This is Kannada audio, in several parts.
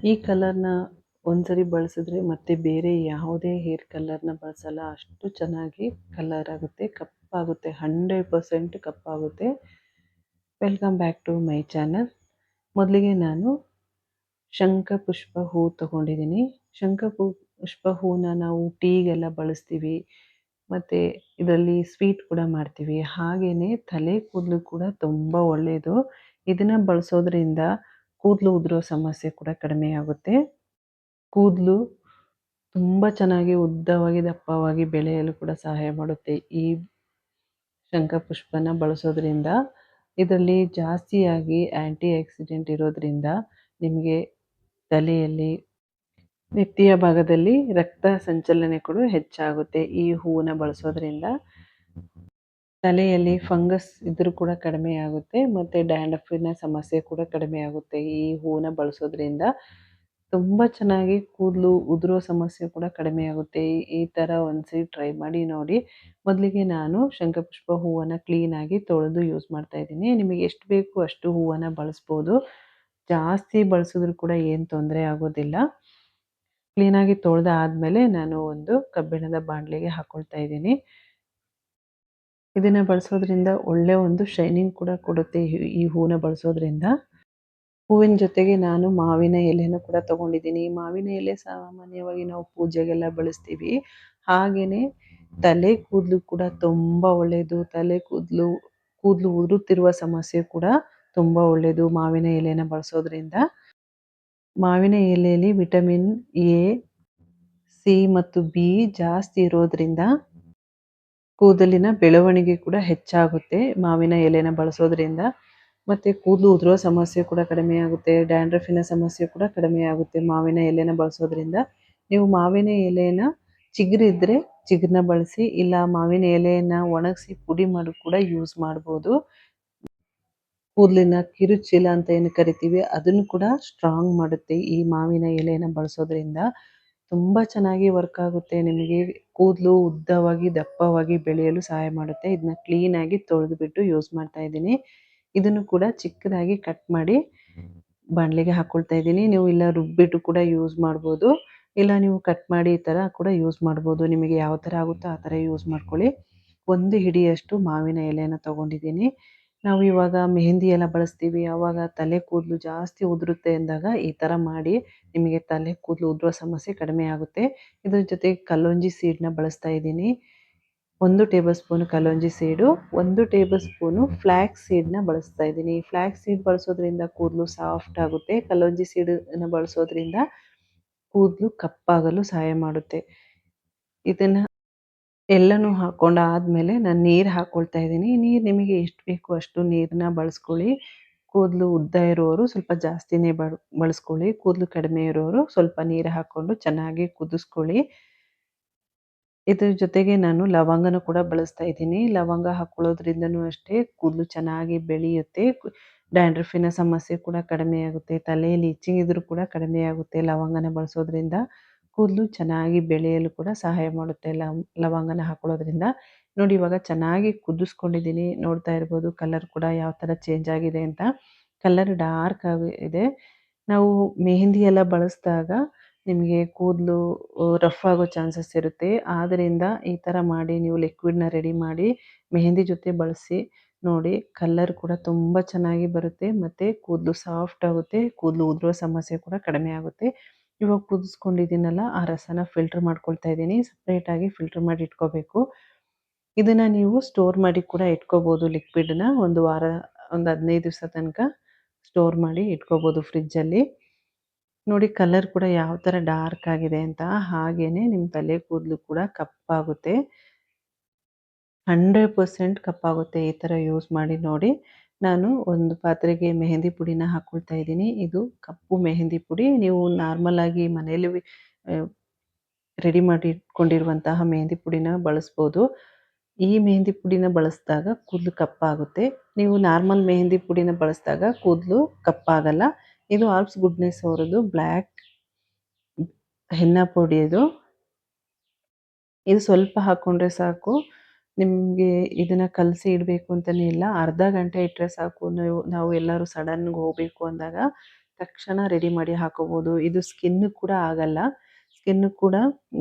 ಈ ಕಲರ್‌ನ ಒಂದ್ಸರಿ ಬಳಸಿದ್ರೆ ಮತ್ತೆ ಬೇರೆ ಯಾವುದೇ ಹೇರ್ ಕಲರ್‌ನ ಬಳಸಲ್ಲ. ಅಷ್ಟು ಚೆನ್ನಾಗಿ ಕಲರ್ ಆಗುತ್ತೆ, ಕಪ್ಪಾಗುತ್ತೆ, 100% ಕಪ್ಪಾಗುತ್ತೆ. Welcome back to my channel. ಮೊದಲಿಗೆ ನಾನು ಶಂಖಪುಷ್ಪ ಹೂ ತಗೊಂಡಿದ್ದೀನಿ. ಶಂಖಪುಷ್ಪ ಹೂವನ್ನ ನಾವು ಟೀಗೆಲ್ಲ ಬಳಸ್ತೀವಿ, ಮತ್ತು ಇದರಲ್ಲಿ ಸ್ವೀಟ್ ಕೂಡ ಮಾಡ್ತೀವಿ. ಹಾಗೆಯೇ ತಲೆ ಕೂದಲು ಕೂಡ ತುಂಬ ಒಳ್ಳೆಯದು. ಇದನ್ನು ಬಳಸೋದ್ರಿಂದ ಕೂದಲು ಉದುರೋ ಸಮಸ್ಯೆ ಕೂಡ ಕಡಿಮೆಯಾಗುತ್ತೆ. ಕೂದಲು ತುಂಬ ಚೆನ್ನಾಗಿ ಉದ್ದವಾಗಿ ದಪ್ಪವಾಗಿ ಬೆಳೆಯಲು ಕೂಡ ಸಹಾಯ ಮಾಡುತ್ತೆ ಈ ಶಂಖಪುಷ್ಪನ ಬಳಸೋದ್ರಿಂದ. ಇದರಲ್ಲಿ ಜಾಸ್ತಿಯಾಗಿ ಆ್ಯಂಟಿ ಆಕ್ಸಿಡೆಂಟ್ ಇರೋದ್ರಿಂದ ನಿಮಗೆ ತಲೆಯಲ್ಲಿ, ನೆತ್ತಿಯ ಭಾಗದಲ್ಲಿ ರಕ್ತ ಸಂಚಲನೆ ಕೂಡ ಹೆಚ್ಚಾಗುತ್ತೆ ಈ ಹೂವನ್ನ ಬಳಸೋದ್ರಿಂದ. ತಲೆಯಲ್ಲಿ ಫಂಗಸ್ ಇದ್ರೂ ಕೂಡ ಕಡಿಮೆ ಆಗುತ್ತೆ, ಮತ್ತು ಡ್ಯಾಂಡ್ರಫಿನ ಸಮಸ್ಯೆ ಕೂಡ ಕಡಿಮೆ ಆಗುತ್ತೆ ಈ ಹೂವನ್ನ ಬಳಸೋದ್ರಿಂದ. ತುಂಬ ಚೆನ್ನಾಗಿ ಕೂದಲು ಉದುರೋ ಸಮಸ್ಯೆ ಕೂಡ ಕಡಿಮೆ ಆಗುತ್ತೆ. ಈ ಥರ ಒಂದ್ಸರಿ ಟ್ರೈ ಮಾಡಿ ನೋಡಿ. ಮೊದಲಿಗೆ ನಾನು ಶಂಖಪುಷ್ಪ ಹೂವನ್ನು ಕ್ಲೀನಾಗಿ ತೊಳೆದು ಯೂಸ್ ಮಾಡ್ತಾ ಇದ್ದೀನಿ. ನಿಮಗೆ ಎಷ್ಟು ಬೇಕು ಅಷ್ಟು ಹೂವನ್ನು ಬಳಸ್ಬೋದು. ಜಾಸ್ತಿ ಬಳಸಿದ್ರು ಕೂಡ ಏನು ತೊಂದರೆ ಆಗೋದಿಲ್ಲ. ಕ್ಲೀನಾಗಿ ತೊಳೆದ ಆದಮೇಲೆ ನಾನು ಒಂದು ಕಬ್ಬಿಣದ ಬಾಣಲೆಗೆ ಹಾಕ್ಕೊಳ್ತಾ ಇದ್ದೀನಿ. ಇದನ್ನು ಬಳಸೋದ್ರಿಂದ ಒಳ್ಳೆ ಒಂದು ಶೈನಿಂಗ್ ಕೂಡ ಕೊಡುತ್ತೆ ಈ ಹೂವನ್ನ ಬಳಸೋದ್ರಿಂದ. ಹೂವಿನ ಜೊತೆಗೆ ನಾನು ಮಾವಿನ ಎಲೆನೂ ಕೂಡ ತೊಗೊಂಡಿದ್ದೀನಿ. ಮಾವಿನ ಎಲೆ ಸಾಮಾನ್ಯವಾಗಿ ನಾವು ಪೂಜೆಗೆಲ್ಲ ಬಳಸ್ತೀವಿ. ಹಾಗೆಯೇ ತಲೆ ಕೂದಲು ಕೂಡ ತುಂಬ ಒಳ್ಳೆಯದು. ತಲೆ ಕೂದಲು ಉದುರುತ್ತಿರುವ ಸಮಸ್ಯೆ ಕೂಡ ತುಂಬ ಒಳ್ಳೆಯದು ಮಾವಿನ ಎಲೆನ ಬಳಸೋದ್ರಿಂದ. ಮಾವಿನ ಎಲೆಯಲ್ಲಿ ವಿಟಮಿನ್ ಎ, ಸಿ ಮತ್ತು ಬಿ ಜಾಸ್ತಿ ಇರೋದ್ರಿಂದ ಕೂದಲಿನ ಬೆಳವಣಿಗೆ ಕೂಡ ಹೆಚ್ಚಾಗುತ್ತೆ ಮಾವಿನ ಎಲೆನ ಬಳಸೋದ್ರಿಂದ. ಮತ್ತು ಕೂದಲು ಉದುರೋ ಸಮಸ್ಯೆ ಕೂಡ ಕಡಿಮೆಯಾಗುತ್ತೆ, ಡ್ಯಾಂಡ್ರಫಿನ ಸಮಸ್ಯೆ ಕೂಡ ಕಡಿಮೆಯಾಗುತ್ತೆ ಮಾವಿನ ಎಲೆನ ಬಳಸೋದ್ರಿಂದ. ನೀವು ಮಾವಿನ ಎಲೆನ ಚಿಗುರಿದ್ರೆ ಚಿಗುರನ್ನ ಬಳಸಿ, ಇಲ್ಲ ಮಾವಿನ ಎಲೆಯನ್ನು ಒಣಗಿಸಿ ಪುಡಿ ಮಾಡಿ ಕೂಡ ಯೂಸ್ ಮಾಡ್ಬೋದು. ಕೂದಲಿನ ಕಿರುಚೀಲ ಅಂತ ಏನು ಕರಿತೀವಿ ಅದನ್ನು ಕೂಡ ಸ್ಟ್ರಾಂಗ್ ಮಾಡುತ್ತೆ ಈ ಮಾವಿನ ಎಲೆನ ಬಳಸೋದ್ರಿಂದ. ತುಂಬ ಚೆನ್ನಾಗಿ ವರ್ಕ್ ಆಗುತ್ತೆ. ನಿಮಗೆ ಕೂದಲು ಉದ್ದವಾಗಿ ದಪ್ಪವಾಗಿ ಬೆಳೆಯಲು ಸಹಾಯ ಮಾಡುತ್ತೆ. ಇದನ್ನ ಕ್ಲೀನಾಗಿ ತೊಳೆದುಬಿಟ್ಟು ಯೂಸ್ ಮಾಡ್ತಾ ಇದ್ದೀನಿ. ಇದನ್ನು ಕೂಡ ಚಿಕ್ಕದಾಗಿ ಕಟ್ ಮಾಡಿ ಬಾಣಲೆಗೆ ಹಾಕ್ಕೊಳ್ತಾ ಇದ್ದೀನಿ. ನೀವು ಇಲ್ಲ ರುಬ್ಬಿಟ್ಟು ಕೂಡ ಯೂಸ್ ಮಾಡ್ಬೋದು, ಇಲ್ಲ ನೀವು ಕಟ್ ಮಾಡಿ ಈ ಥರ ಕೂಡ ಯೂಸ್ ಮಾಡ್ಬೋದು. ನಿಮಗೆ ಯಾವ ಥರ ಆಗುತ್ತೋ ಆ ಥರ ಯೂಸ್ ಮಾಡ್ಕೊಳ್ಳಿ. ಒಂದು ಹಿಡಿಯಷ್ಟು ಮಾವಿನ ಎಲೆನ ತೊಗೊಂಡಿದ್ದೀನಿ. ನಾವು ಇವಾಗ ಮೆಹಂದಿ ಎಲ್ಲ ಬಳಸ್ತೀವಿ, ಆವಾಗ ತಲೆ ಕೂದಲು ಜಾಸ್ತಿ ಉದುರುತ್ತೆ ಅಂದಾಗ ಈ ಥರ ಮಾಡಿ ನಿಮಗೆ ತಲೆ ಕೂದಲು ಉದುರೋ ಸಮಸ್ಯೆ ಕಡಿಮೆ ಆಗುತ್ತೆ. ಇದ್ರ ಜೊತೆಗೆ ಕಲ್ಲೊಂಜಿ ಸೀಡನ್ನ ಬಳಸ್ತಾ ಇದ್ದೀನಿ. 1 tablespoon kalonji seed, 1 tablespoon flax ಸೀಡನ್ನ ಬಳಸ್ತಾ ಇದ್ದೀನಿ. ಫ್ಲ್ಯಾಕ್ಸ್ ಸೀಡ್ ಬಳಸೋದ್ರಿಂದ ಕೂದಲು ಸಾಫ್ಟ್ ಆಗುತ್ತೆ. ಕಲ್ಲೊಂಜಿ ಸೀಡನ್ನ ಬಳಸೋದ್ರಿಂದ ಕೂದಲು ಕಪ್ಪಾಗಲು ಸಹಾಯ ಮಾಡುತ್ತೆ. ಇದನ್ನು ಎಲ್ಲನೂ ಹಾಕ್ಕೊಂಡಾದ್ಮೇಲೆ ನಾನು ನೀರು ಹಾಕ್ಕೊಳ್ತಾ ಇದ್ದೀನಿ. ನೀರು ನಿಮಗೆ ಎಷ್ಟು ಬೇಕು ಅಷ್ಟು ನೀರನ್ನ ಬಳಸ್ಕೊಳ್ಳಿ. ಕೂದಲು ಉದ್ದ ಇರೋರು ಸ್ವಲ್ಪ ಜಾಸ್ತಿನೇ ಬಳಸ್ಕೊಳ್ಳಿ. ಕೂದಲು ಕಡಿಮೆ ಇರೋರು ಸ್ವಲ್ಪ ನೀರು ಹಾಕ್ಕೊಂಡು ಚೆನ್ನಾಗಿ ಕುದಿಸ್ಕೊಳ್ಳಿ. ಇದ್ರ ಜೊತೆಗೆ ನಾನು ಲವಂಗನ ಕೂಡ ಬಳಸ್ತಾ ಇದ್ದೀನಿ. ಲವಂಗ ಹಾಕ್ಕೊಳ್ಳೋದ್ರಿಂದನೂ ಅಷ್ಟೇ ಕೂದಲು ಚೆನ್ನಾಗಿ ಬೆಳೆಯುತ್ತೆ. ಡ್ಯಾಂಡ್ರಫಿನ ಸಮಸ್ಯೆ ಕೂಡ ಕಡಿಮೆಯಾಗುತ್ತೆ. ತಲೆಯಲ್ಲಿ ಇಚ್ಚಿಂಗ್ ಇದ್ರೂ ಕೂಡ ಕಡಿಮೆಯಾಗುತ್ತೆ ಲವಂಗನ ಬಳಸೋದ್ರಿಂದ. ಕೂದಲು ಚೆನ್ನಾಗಿ ಬೆಳೆಯಲು ಕೂಡ ಸಹಾಯ ಮಾಡುತ್ತೆ ಲವಂಗನ ಹಾಕೊಳ್ಳೋದ್ರಿಂದ. ನೋಡಿ ಇವಾಗ ಚೆನ್ನಾಗಿ ಕುದಿಸ್ಕೊಂಡಿದ್ದೀನಿ. ನೋಡ್ತಾ ಇರ್ಬೋದು ಕಲರ್ ಕೂಡ ಯಾವ ಥರ ಚೇಂಜ್ ಆಗಿದೆ ಅಂತ. ಕಲರ್ ಡಾರ್ಕ್ ಆಗಿದೆ. ನಾವು ಮೆಹಂದಿ ಎಲ್ಲ ಬಳಸಿದಾಗ ನಿಮಗೆ ಕೂದಲು ರಫ್ ಆಗೋ ಚಾನ್ಸಸ್ ಇರುತ್ತೆ. ಆದ್ದರಿಂದ ಈ ಥರ ಮಾಡಿ ನೀವು ಲಿಕ್ವಿಡ್ನ ರೆಡಿ ಮಾಡಿ ಮೆಹಂದಿ ಜೊತೆ ಬಳಸಿ ನೋಡಿ. ಕಲರ್ ಕೂಡ ತುಂಬ ಚೆನ್ನಾಗಿ ಬರುತ್ತೆ, ಮತ್ತು ಕೂದಲು ಸಾಫ್ಟ್ ಆಗುತ್ತೆ. ಕೂದಲು ಉದುರೋ ಸಮಸ್ಯೆ ಕೂಡ ಕಡಿಮೆ ಆಗುತ್ತೆ. ಇವಾಗ ಕುದಿಸ್ಕೊಂಡಿದ್ದೀನಲ್ಲ ಆ ರಸನ ಫಿಲ್ಟರ್ ಮಾಡ್ಕೊಳ್ತಾ ಇದ್ದೀನಿ. ಸಪ್ರೇಟಾಗಿ ಫಿಲ್ಟರ್ ಮಾಡಿ ಇಟ್ಕೋಬೇಕು. ಇದನ್ನು ನೀವು ಸ್ಟೋರ್ ಮಾಡಿ ಕೂಡ ಇಟ್ಕೋಬೋದು. ಲಿಕ್ವಿಡನ್ನ ಒಂದು ವಾರ, ಒಂದು 15 ದಿವಸ ತನಕ ಸ್ಟೋರ್ ಮಾಡಿ ಇಟ್ಕೋಬೋದು ಫ್ರಿಜ್ಜಲ್ಲಿ. ನೋಡಿ ಕಲರ್ ಕೂಡ ಯಾವ ಥರ ಡಾರ್ಕ್ ಆಗಿದೆ ಅಂತ. ಹಾಗೆಯೇ ನಿಮ್ಮ ತಲೆ ಕೂದಲು ಕೂಡ ಕಪ್ಪಾಗುತ್ತೆ, 100% ಕಪ್ಪಾಗುತ್ತೆ. ಈ ಥರ ಯೂಸ್ ಮಾಡಿ ನೋಡಿ. ನಾನು ಒಂದು ಪಾತ್ರೆಗೆ ಮೆಹಂದಿ ಪುಡಿನ ಹಾಕ್ಕೊಳ್ತಾ ಇದ್ದೀನಿ. ಇದು ಕಪ್ಪು ಮೆಹಂದಿ ಪುಡಿ. ನೀವು ನಾರ್ಮಲಾಗಿ ಮನೆಯಲ್ಲಿ ರೆಡಿ ಮಾಡಿ ಇಟ್ಕೊಂಡಿರುವಂತಹ ಮೆಹಂದಿ ಪುಡಿನ ಬಳಸ್ಬೋದು. ಈ ಮೆಹಂದಿ ಪುಡಿನ ಬಳಸಿದಾಗ ಕೂದಲು ಕಪ್ಪಾಗುತ್ತೆ. ನೀವು ನಾರ್ಮಲ್ ಮೆಹಂದಿ ಪುಡಿನ ಬಳಸಿದಾಗ ಕೂದಲು ಕಪ್ಪಾಗಲ್ಲ. ಇದು ಆಲ್ಪ್ಸ್ ಗುಡ್ನೆಸ್ ಅವರದ್ದು ಬ್ಲ್ಯಾಕ್ ಹೆನ್ನಾ ಪುಡಿ ಇದು. ಇದು ಸ್ವಲ್ಪ ಹಾಕ್ಕೊಂಡ್ರೆ ಸಾಕು. ನಿಮಗೆ ಇದನ್ನು ಕಲಸಿ ಇಡಬೇಕು ಅಂತಲೇ ಇಲ್ಲ, ಅರ್ಧ ಗಂಟೆ ಇಟ್ಟರೆ ಸಾಕು. ನಾವು ಎಲ್ಲರೂ ಸಡನ್ಗೆ ಹೋಗಬೇಕು ಅಂದಾಗ ತಕ್ಷಣ ರೆಡಿ ಮಾಡಿ ಹಾಕೋಬೋದು. ಇದು ಸ್ಕಿನ್ ಕೂಡ ಆಗಲ್ಲ. ಸ್ಕಿನ್ ಕೂಡ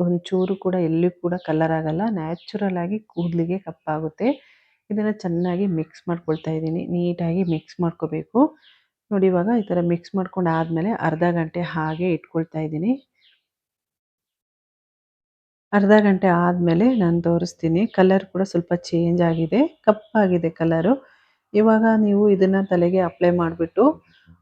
ಒಂಚೂರು ಕೂಡ ಎಲ್ಲಿಯೂ ಕೂಡ ಕಲರ್ ಆಗಲ್ಲ. ನ್ಯಾಚುರಲ್ ಆಗಿ ಕೂದಲಿಗೆ ಕಪ್ಪಾಗುತ್ತೆ. ಇದನ್ನು ಚೆನ್ನಾಗಿ ಮಿಕ್ಸ್ ಮಾಡ್ಕೊಳ್ತಾ ಇದ್ದೀನಿ. ನೀಟಾಗಿ ಮಿಕ್ಸ್ ಮಾಡ್ಕೋಬೇಕು. ನೋಡಿ ಇವಾಗ ಈ ಥರ ಮಿಕ್ಸ್ ಮಾಡ್ಕೊಂಡು ಆದಮೇಲೆ ಅರ್ಧ ಗಂಟೆ ಹಾಗೆ ಇಟ್ಕೊಳ್ತಾ ಇದ್ದೀನಿ. ಅರ್ಧ ಗಂಟೆ ಆದಮೇಲೆ ನಾನು ತೋರಿಸ್ತೀನಿ. ಕಲರ್ ಕೂಡ ಸ್ವಲ್ಪ ಚೇಂಜ್ ಆಗಿದೆ. ಕಪ್ಪಾಗಿದೆ ಕಲರು. ಇವಾಗ ನೀವು ಇದನ್ನು ತಲೆಗೆ ಅಪ್ಲೈ ಮಾಡಿಬಿಟ್ಟು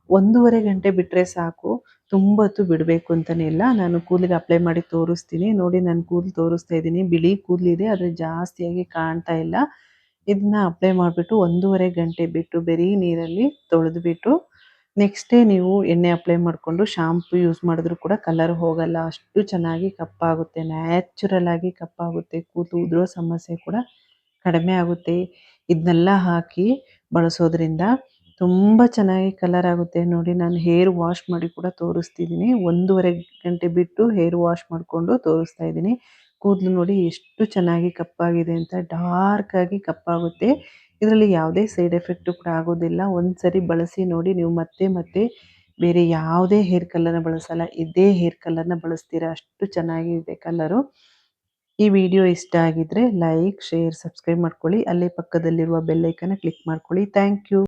1.5 ಗಂಟೆ ಬಿಟ್ಟರೆ ಸಾಕು. ತುಂಬ ಹೊತ್ತು ಬಿಡಬೇಕು ಅಂತಲೇ ಇಲ್ಲ. ನಾನು ಕೂದಲಿಗೆ ಅಪ್ಲೈ ಮಾಡಿ ತೋರಿಸ್ತೀನಿ. ನೋಡಿ ನಾನು ಕೂದಲು ತೋರಿಸ್ತಾ ಇದ್ದೀನಿ. ಬಿಳಿ ಕೂದಲಿದೆ ಆದರೆ ಜಾಸ್ತಿಯಾಗಿ ಕಾಣ್ತಾ ಇಲ್ಲ. ಇದನ್ನ ಅಪ್ಲೈ ಮಾಡಿಬಿಟ್ಟು 1.5 ಗಂಟೆ ಬಿಟ್ಟು ಬರೀ ನೀರಲ್ಲಿ ತೊಳೆದ್ಬಿಟ್ಟು ನೆಕ್ಸ್ಟ್ ಡೇ ನೀವು ಎಣ್ಣೆ ಅಪ್ಲೈ ಮಾಡಿಕೊಂಡು ಶಾಂಪು ಯೂಸ್ ಮಾಡಿದ್ರೂ ಕೂಡ ಕಲರ್ ಹೋಗಲ್ಲ. ಅಷ್ಟು ಚೆನ್ನಾಗಿ ಕಪ್ಪಾಗುತ್ತೆ. ನ್ಯಾಚುರಲ್ ಆಗಿ ಕಪ್ಪಾಗುತ್ತೆ. ಕೂದಲು ಉದುರೋ ಸಮಸ್ಯೆ ಕೂಡ ಕಡಿಮೆ ಆಗುತ್ತೆ. ಇದನ್ನೆಲ್ಲ ಹಾಕಿ ಬಳಸೋದ್ರಿಂದ ತುಂಬ ಚೆನ್ನಾಗಿ ಕಲರ್ ಆಗುತ್ತೆ. ನೋಡಿ ನಾನು ಹೇರ್ ವಾಶ್ ಮಾಡಿ ಕೂಡ ತೋರಿಸ್ತಿದ್ದೀನಿ. 1.5 ಗಂಟೆ ಬಿಟ್ಟು ಹೇರ್ ವಾಶ್ ಮಾಡಿಕೊಂಡು ತೋರಿಸ್ತಾ ಇದ್ದೀನಿ. ಕೂದಲು ನೋಡಿ ಎಷ್ಟು ಚೆನ್ನಾಗಿ ಕಪ್ಪಾಗಿದೆ ಅಂತ. ಡಾರ್ಕ್ ಆಗಿ ಕಪ್ಪಾಗುತ್ತೆ. ಇದರಲ್ಲಿ ಯಾವುದೇ ಸೈಡ್ ಎಫೆಕ್ಟು ಕೂಡ ಆಗೋದಿಲ್ಲ. ಒಂದು ಸರಿ ಬಳಸಿ ನೋಡಿ, ನೀವು ಮತ್ತೆ ಮತ್ತೆ ಬೇರೆ ಯಾವುದೇ ಹೇರ್ ಕಲರ್ನ ಬಳಸಲ್ಲ. ಇದೇ ಹೇರ್ ಕಲರ್ನ ಬಳಸ್ತೀರಾ. ಅಷ್ಟು ಚೆನ್ನಾಗಿದೆ ಕಲರು. ಈ ವಿಡಿಯೋ ಇಷ್ಟ ಆಗಿದ್ರೆ ಲೈಕ್, ಶೇರ್, ಸಬ್ಸ್ಕ್ರೈಬ್ ಮಾಡ್ಕೊಳ್ಳಿ. ಅಲ್ಲೇ ಪಕ್ಕದಲ್ಲಿರುವ ಬೆಲ್ ಐಕನ್ನ ಕ್ಲಿಕ್ ಮಾಡ್ಕೊಳ್ಳಿ. Thank you.